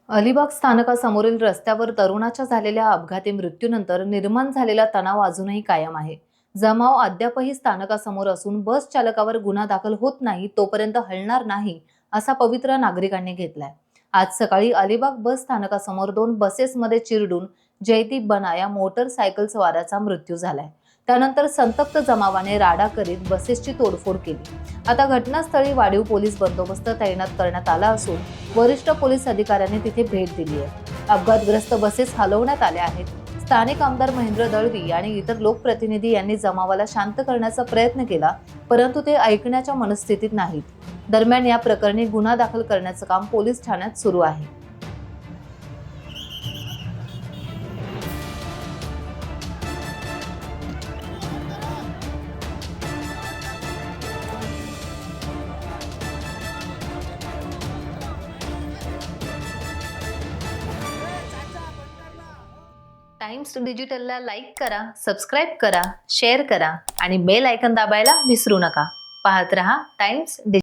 अलिबाग स्थानकासमोरील रस्त्यावर तरुणाच्या झालेल्या अपघाती मृत्यूनंतर निर्माण झालेला तणाव अजूनही कायम आहे। जमाव अद्यापही स्थानकासमोर असून बस चालकावर गुन्हा दाखल होत नाही तोपर्यंत हलणार नाही असा पवित्रा नागरिकांनी घेतलाय। आज सकाळी अलिबाग बस स्थानकासमोर 2 बसेसमध्ये चिरडून जयदीप बना या मोटरसायकल स्वाराचा मृत्यू झालाय। त्यानंतर संतप्त जमावाने राडा करीत बसेसची तोडफोड केली। आता घटनास्थळी वाढीव पोलीस बंदोबस्त तैनात करण्यात आला असून वरिष्ठ पोलीस अधिकाऱ्यांनी तिथे भेट दिली आहे। अपघातग्रस्त बसेस हलवण्यात आल्या आहेत। स्थानिक आमदार महेंद्र दळवी आणि इतर लोकप्रतिनिधी यांनी जमावाला शांत करण्याचा प्रयत्न केला, परंतु ते ऐकण्याच्या मनस्थितीत नाहीत। दरम्यान या प्रकरणी गुन्हा दाखल करण्याचं काम पोलीस ठाण्यात सुरू आहे। टाइम्स डिजिटलला लाईक करा, सबस्क्राइब करा, शेअर करा आणि बेल आयकॉन दाबायला विसरू नका। पाहत रहा टाइम्स डिजिटल।